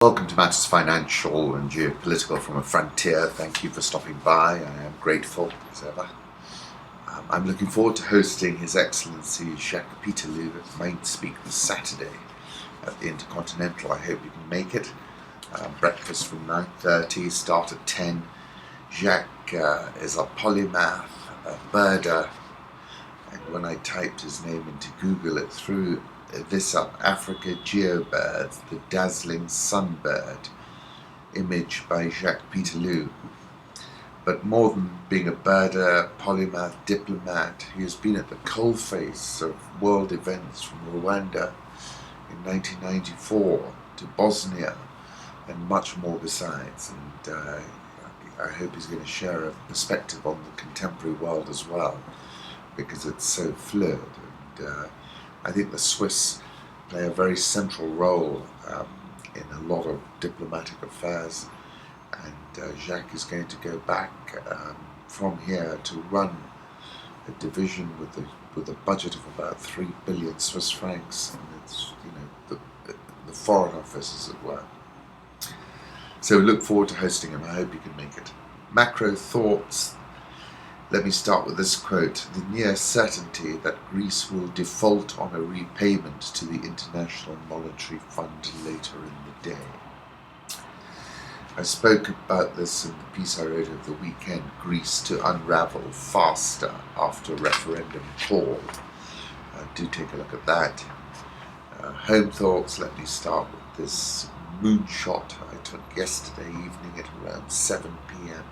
Welcome to Matters Financial and Geopolitical from a Frontier. Thank you for stopping by. I am grateful as ever. I'm looking forward to hosting His Excellency Jacques Capitolu at Main Speak this Saturday at the Intercontinental. I hope you can make it. Breakfast from 9:30, start at 10. Jacques is a polymath, a birder, and when I typed his name into Google, it threw this up: Africa Geobird, the dazzling sunbird, image by Jacques Capitolu. But more than being a birder, polymath, diplomat, he has been at the coalface of world events from Rwanda in 1994 to Bosnia and much more besides. And I hope he's going to share a perspective on the contemporary world as well, because it's so fluid. And I think the Swiss play a very central role in a lot of diplomatic affairs, and Jacques is going to go back from here to run a division with a budget of about 3 billion Swiss francs, and it's the foreign office, as it were. So look forward to hosting him. I hope you can make it. Macro thoughts. Let me start with this quote: "The near certainty that Greece will default on a repayment to the International Monetary Fund later in the day." I spoke about this in the piece I wrote over the weekend, Greece to unravel faster after referendum call. Do take a look at that. Home thoughts, let me start with this moonshot I took yesterday evening at around 7 p.m.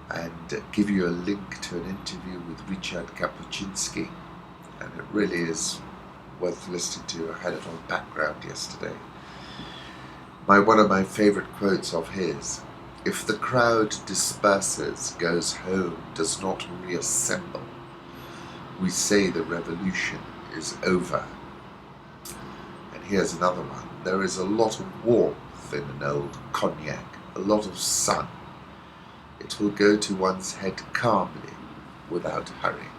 and give you a link to an interview with Ryszard Kapuściński, and it really is worth listening to. I had it on background yesterday. One of my favourite quotes of his: "If the crowd disperses, goes home, does not reassemble, we say the revolution is over." And here's another one: "There is a lot of warmth in an old cognac, a lot of sun. It will go to one's head calmly, without hurry."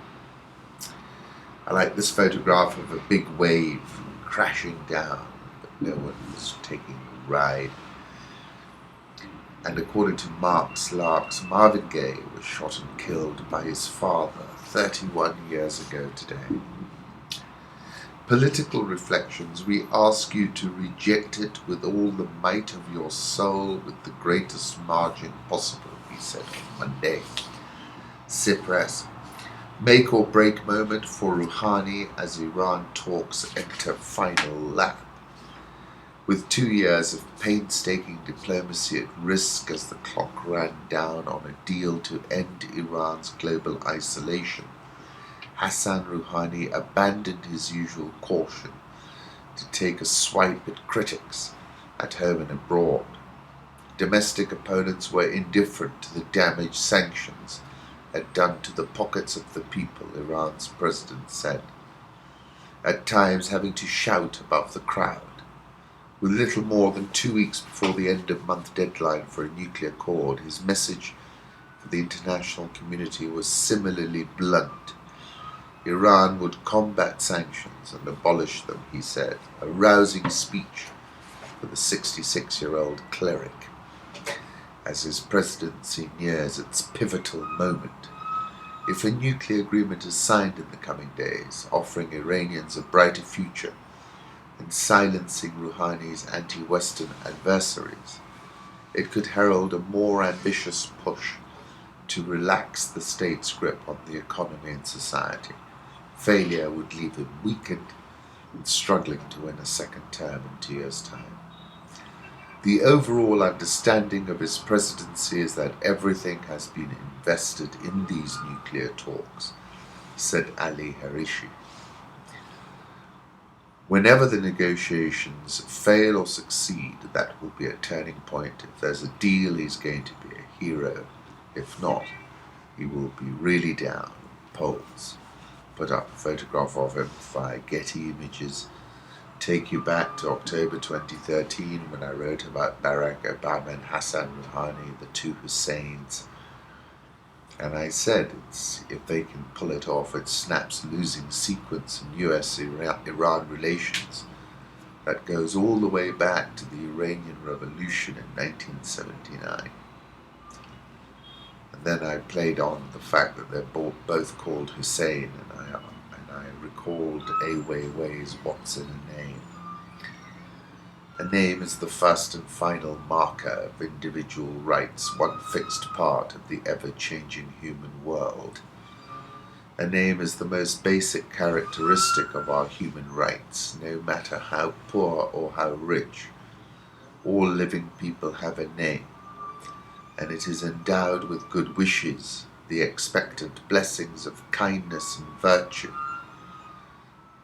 I like this photograph of a big wave crashing down, but no one was taking the ride. And according to Mark's Larks, Marvin Gaye was shot and killed by his father 31 years ago today. Political reflections. We ask you to reject it with all the might of your soul, with the greatest margin possible, he said on Monday. Cyprus. Make or break moment for Rouhani as Iran talks enter final lap. With 2 years of painstaking diplomacy at risk as the clock ran down on a deal to end Iran's global isolation, Hassan Rouhani abandoned his usual caution to take a swipe at critics at home and abroad. Domestic opponents were indifferent to the damage sanctions had done to the pockets of the people, Iran's president said, at times having to shout above the crowd. With little more than 2 weeks before the end-of-month deadline for a nuclear accord, his message for the international community was similarly blunt. Iran would combat sanctions and abolish them, he said, a rousing speech for the 66-year-old cleric as his presidency nears its pivotal moment. If a nuclear agreement is signed in the coming days, offering Iranians a brighter future and silencing Rouhani's anti-Western adversaries, it could herald a more ambitious push to relax the state's grip on the economy and society. Failure would leave him weakened and struggling to win a second term in 2 years' time. The overall understanding of his presidency is that everything has been invested in these nuclear talks, said Ali Harishi. Whenever the negotiations fail or succeed, that will be a turning point. If there's a deal, he's going to be a hero. If not, he will be really down. Polls put up a photograph of him via Getty Images. Take you back to October 2013 when I wrote about Barack Obama and Hassan Rouhani, the two Husseins. And I said, if they can pull it off, it snaps losing sequence in US-Iran relations that goes all the way back to the Iranian Revolution in 1979. And then I played on the fact that they're both called Hussein, and I recalled Ai Weiwei's What's in a Name. A name is the first and final marker of individual rights, one fixed part of the ever-changing human world. A name is the most basic characteristic of our human rights, no matter how poor or how rich. All living people have a name, and it is endowed with good wishes, the expectant blessings of kindness and virtue.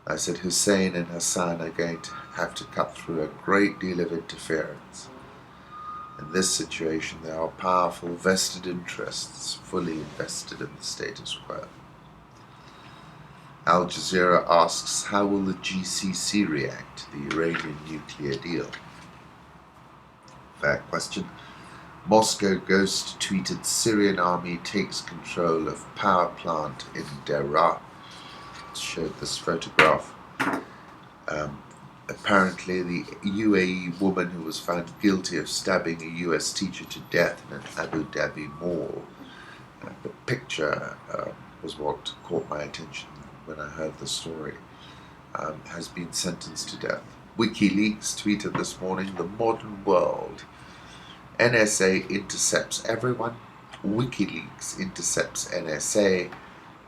I said Hussein and Hassan are going to have to cut through a great deal of interference. In this situation, there are powerful vested interests fully invested in the status quo. Al Jazeera asks, how will the GCC react to the Iranian nuclear deal? Fair question. Moscow ghost tweeted Syrian army takes control of power plant in Daraa. Showed this photograph. Apparently the UAE woman who was found guilty of stabbing a US teacher to death in an Abu Dhabi mall. The picture was what caught my attention when I heard the story. Has been sentenced to death. WikiLeaks tweeted this morning, the modern world. NSA intercepts everyone. WikiLeaks intercepts NSA.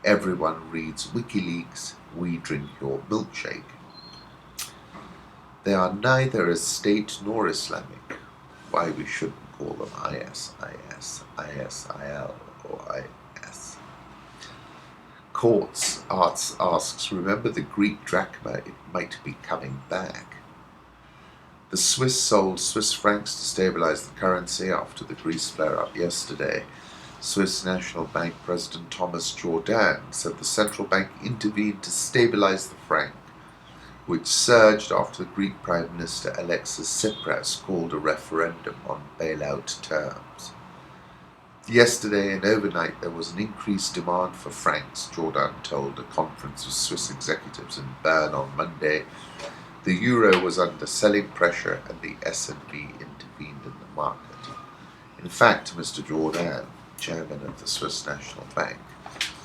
Everyone reads WikiLeaks. We drink your milkshake. They are neither a state nor Islamic. Why we shouldn't call them IS, ISIL, or IS. Courts asks, remember the Greek drachma, it might be coming back. The Swiss sold Swiss francs to stabilize the currency after the Greece flare-up yesterday. Swiss National Bank President Thomas Jourdan said the central bank intervened to stabilize the franc, which surged after the Greek Prime Minister Alexis Tsipras called a referendum on bailout terms. Yesterday and overnight there was an increased demand for francs, Jourdan told a conference of Swiss executives in Bern on Monday. The euro was under selling pressure and the S&P intervened in the market. In fact, Mr. Jourdan, chairman of the Swiss National Bank,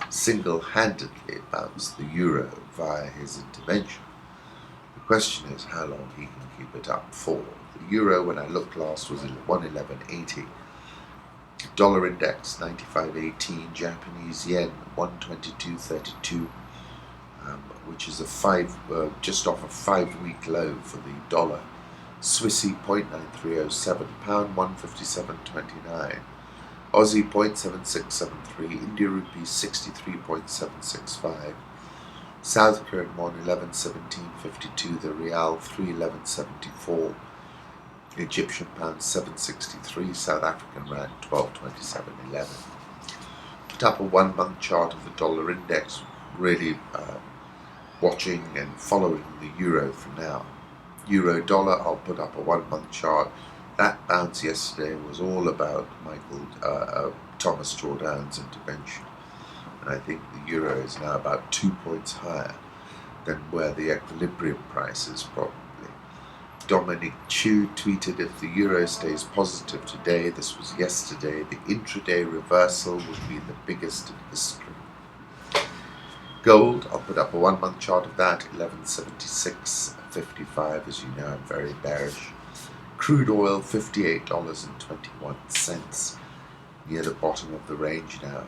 single-handedly bounced the euro via his intervention. The question is how long he can keep it up for. The euro, when I looked last, was 111.80. Dollar index 95.18, Japanese yen 122.32, which is just off a 5-week low for the dollar. Swissy 0.9307, pound 157.29, Aussie 0.7673, India rupee 63.765, South Korean won 11.1752, the Rial 3.1174, Egyptian pound 763, South African rand 12.2711. Put up a 1-month chart of the dollar index, really watching and following the euro for now. Euro dollar, I'll put up a 1-month chart. That bounce yesterday was all about Thomas Jourdan's intervention. And I think the euro is now about 2 points higher than where the equilibrium price is probably. Dominic Chu tweeted, if the euro stays positive today, this was yesterday, the intraday reversal would be the biggest in history. Gold, I'll put up a 1-month chart of that, 1176.55, as you know, I'm very bearish. Crude oil, $58.21, near the bottom of the range now.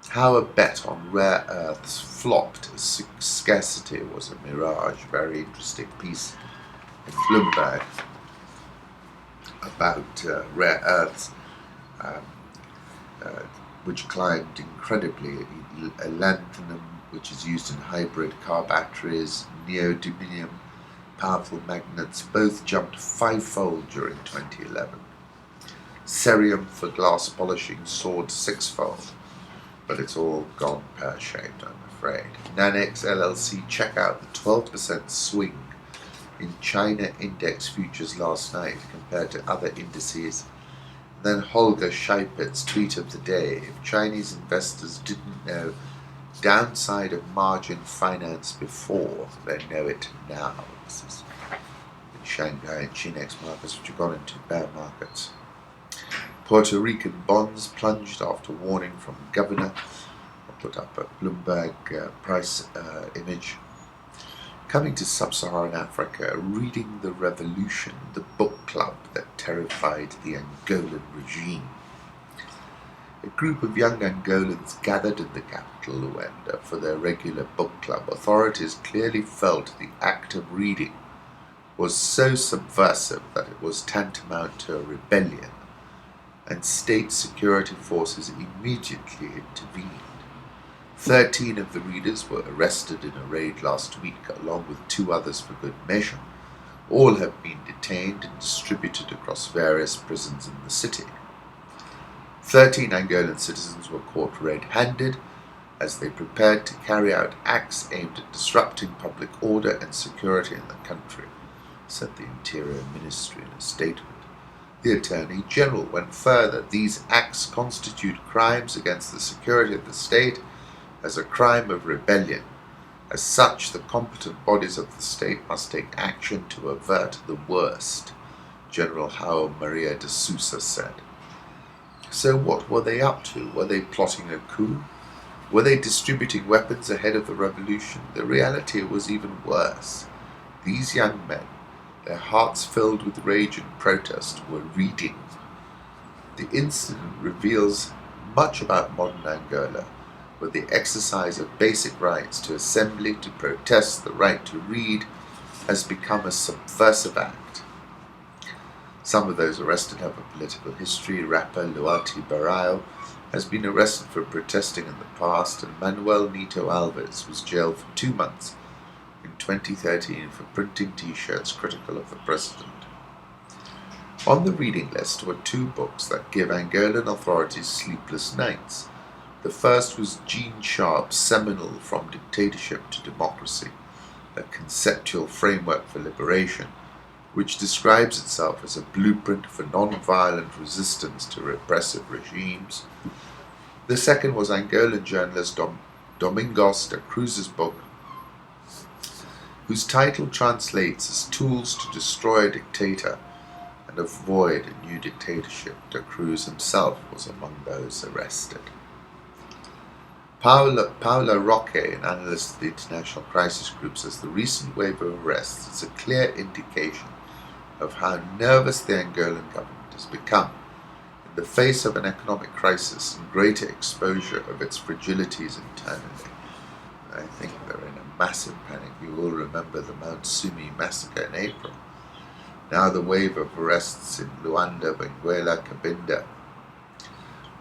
How a bet on rare earths flopped as scarcity was a mirage. Very interesting piece in Bloomberg about rare earths, which climbed incredibly. Lanthanum, which is used in hybrid car batteries, neodymium, powerful magnets, both jumped 5-fold during 2011. Cerium for glass polishing soared 6-fold, but it's all gone pear-shaped, I'm afraid. Nanex LLC, check out the 12% swing in China index futures last night compared to other indices. Then Holger Scheipitz, tweet of the day, if Chinese investors didn't know downside of margin finance before, they know it now. This is Shanghai and Chinex markets, which have gone into bear markets. Puerto Rican bonds plunged after warning from governor. I'll put up a Bloomberg price image. Coming to sub-Saharan Africa, Reading the Revolution, the book club that terrified the Angolan regime. A group of young Angolans gathered in the capital, Luanda, for their regular book club. Authorities clearly felt the act of reading was so subversive that it was tantamount to a rebellion, and state security forces immediately intervened. 13 of the readers were arrested in a raid last week, along with 2 others for good measure. All have been detained and distributed across various prisons in the city. 13 Angolan citizens were caught red-handed as they prepared to carry out acts aimed at disrupting public order and security in the country, said the Interior Ministry in a statement. The Attorney General went further. These acts constitute crimes against the security of the state as a crime of rebellion. As such, the competent bodies of the state must take action to avert the worst, General João Maria de Sousa said. So what were they up to? Were they plotting a coup? Were they distributing weapons ahead of the revolution? The reality was even worse. These young men, their hearts filled with rage and protest, were reading. The incident reveals much about modern Angola, where the exercise of basic rights to assembly, to protest, the right to read, has become a subversive act. Some of those arrested have a political history. Rapper Luati Barao has been arrested for protesting in the past, and Manuel Nito Alves was jailed for 2 months in 2013 for printing T-shirts critical of the president. On the reading list were 2 books that give Angolan authorities sleepless nights. The first was Gene Sharp's seminal From Dictatorship to Democracy, a conceptual framework for liberation, which describes itself as a blueprint for non-violent resistance to repressive regimes. The second was Angolan journalist Domingos da Cruz's book, whose title translates as Tools to Destroy a Dictator and Avoid a New Dictatorship. Da Cruz himself was among those arrested. Paula Roque, an analyst at the International Crisis Group, says the recent wave of arrests is a clear indication of how nervous the Angolan government has become in the face of an economic crisis and greater exposure of its fragilities internally. I think they're in a massive panic. You all remember the Mount Sumi massacre in April. Now the wave of arrests in Luanda, Benguela, Cabinda,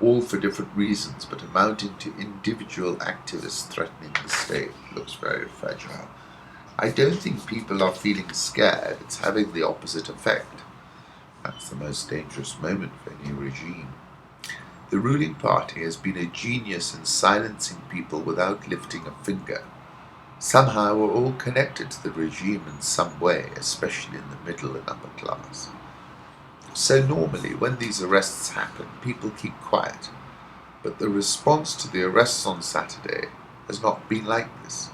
all for different reasons, but amounting to individual activists threatening the state, looks very fragile. I don't think people are feeling scared. It's having the opposite effect. That's the most dangerous moment for any regime. The ruling party has been a genius in silencing people without lifting a finger. Somehow we're all connected to the regime in some way, especially in the middle and upper class. So normally, when these arrests happen, people keep quiet. But the response to the arrests on Saturday has not been like this.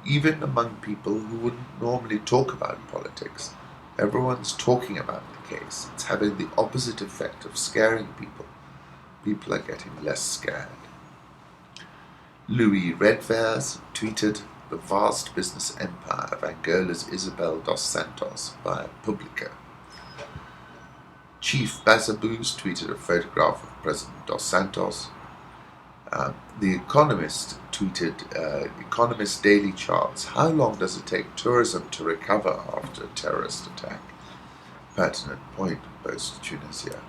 Even among people who wouldn't normally talk about politics, everyone's talking about the case. It's having the opposite effect of scaring people. People are getting less scared. Louis Redvers tweeted the vast business empire of Angola's Isabel dos Santos via Publica. Chief Bazaboos tweeted a photograph of President dos Santos. The Economist tweeted, Economist daily charts. How long does it take tourism to recover after a terrorist attack? Pertinent point, post Tunisia.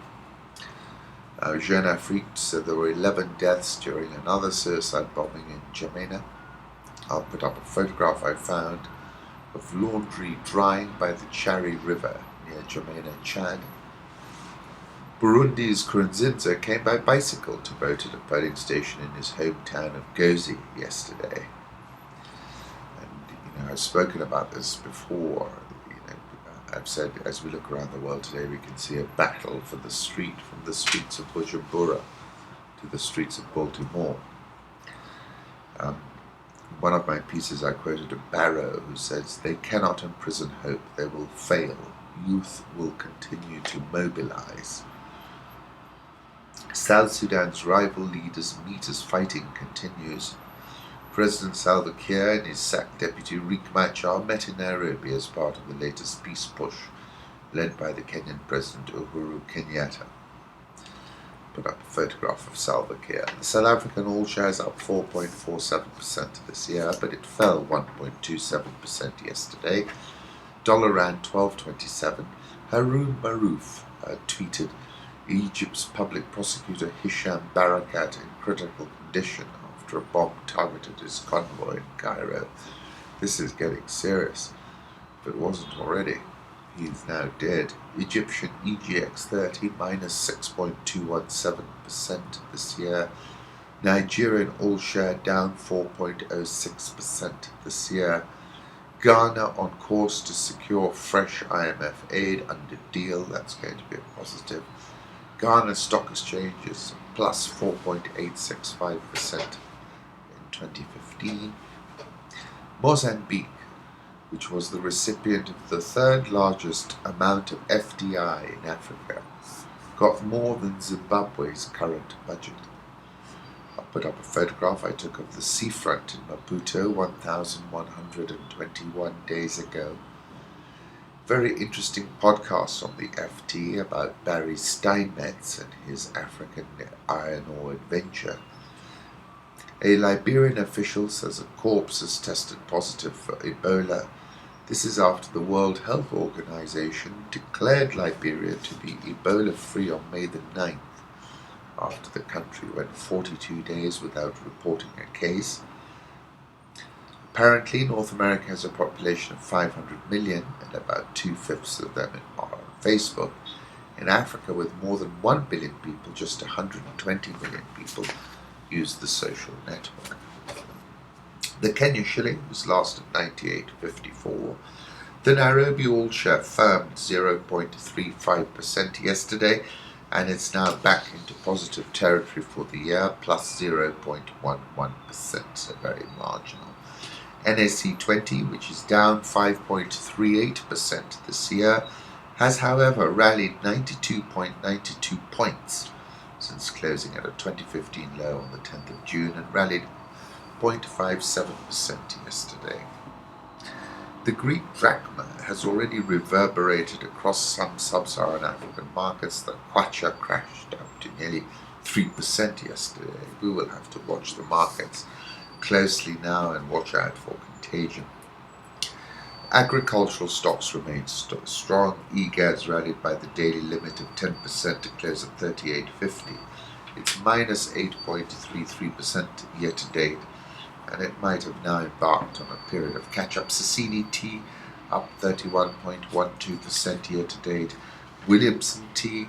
Jeune Afrique said there were 11 deaths during another suicide bombing in N'Djamena. I'll put up a photograph I found of laundry drying by the Chari River near N'Djamena, Chad. Burundi's Nkurunziza came by bicycle to vote at a polling station in his hometown of Gozi yesterday. And, I've spoken about this before. I've said as we look around the world today, we can see a battle for the street, from the streets of Bujumbura to the streets of Baltimore. One of my pieces I quoted a Barrow who says, "They cannot imprison hope, they will fail youth will continue to mobilize. South Sudan's rival leaders meet as fighting continues. President Salva Kiir and his sacked deputy Riek Machar met in Nairobi as part of the latest peace push led by the Kenyan President Uhuru Kenyatta. Put up a photograph of Salva Kiir. The South African all-shares up 4.47% this year, but it fell 1.27% yesterday. Dollar rand 12.27. Haroon Maruf tweeted, Egypt's public prosecutor Hisham Barakat in critical condition after a bomb targeted his convoy in Cairo. This is getting serious. If it wasn't already, he is now dead. Egyptian EGX 30 minus 6.217% this year. Nigerian all-share down 4.06% this year. Ghana on course to secure fresh IMF aid under deal. That's going to be a positive. Ghana Stock Exchange is plus 4.865% in 2015. Mozambique, which was the recipient of the third largest amount of FDI in Africa, got more than Zimbabwe's current budget. I'll put up a photograph I took of the seafront in Maputo 1,121 days ago. Very interesting podcast on the FT about Barry Steinmetz and his African iron ore adventure. A Liberian official says a corpse has tested positive for Ebola. This is after the World Health Organization declared Liberia to be Ebola-free on May the 9th, after the country went 42 days without reporting a case. Apparently, North America has a population of 500 million, and about 2/5 of them are on Facebook. In Africa, with more than 1 billion people, just 120 million people use the social network. The Kenya shilling was last at 98.54. The Nairobi all-share firmed 0.35% yesterday, and it's now back into positive territory for the year, plus 0.11%, so very marginal. NSE 20, which is down 5.38% this year, has however rallied 92.92 points since closing at a 2015 low on the 10th of June and rallied 0.57% yesterday. The Greek drachma has already reverberated across some sub-Saharan African markets. The kwacha crashed up to nearly 3% yesterday. We will have to watch the markets closely now and watch out for contagion. Agricultural stocks remain strong. EGAS rallied by the daily limit of 10% to close at 38.50. It's minus 8.33% year to date, and it might have now embarked on a period of catch-up. Sasini Tea up 31.12% year to date. Williamson Tea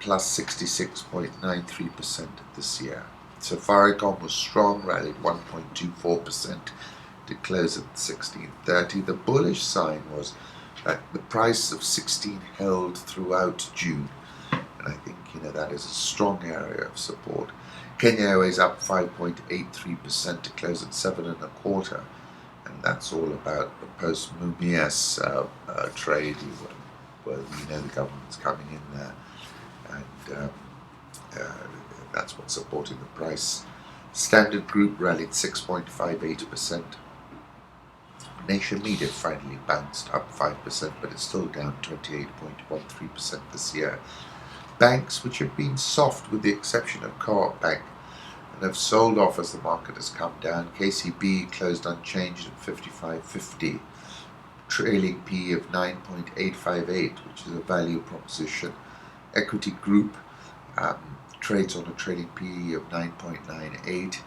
plus 66.93% this year. Safaricom was strong, rallied 1.24% to close at 16.30. The bullish sign was that the price of 16 held throughout June, and I think that is a strong area of support. Kenya Airways up 5.83% to close at 7.25, and that's all about the post-Mumias trade, where the government's coming in there, and that's what's supporting the price. Standard Group rallied 6.58%. Nation Media finally bounced up 5%, but it's still down 28.13% this year. Banks, which have been soft with the exception of Co-op Bank, and have sold off as the market has come down. KCB closed unchanged at 55.50. Trailing PE of 9.858, which is a value proposition. Equity Group trades on a trailing PE of 9.98.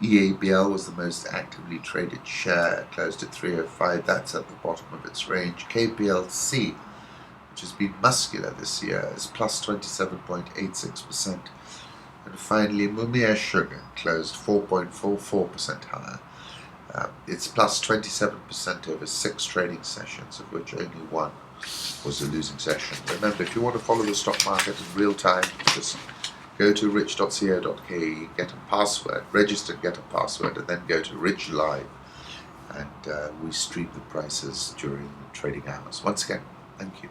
EABL was the most actively traded share, closed at 305. That's at the bottom of its range. KPLC, which has been muscular this year, is plus 27.86%. And finally, Mumia Sugar closed 4.44% higher. It's plus 27% over 6 trading sessions, of which only one was a losing session. Remember, if you want to follow the stock market in real time, just go to rich.co.ke, get a password, register, get a password, and then go to Rich Live, and we stream the prices during trading hours. Once again, thank you.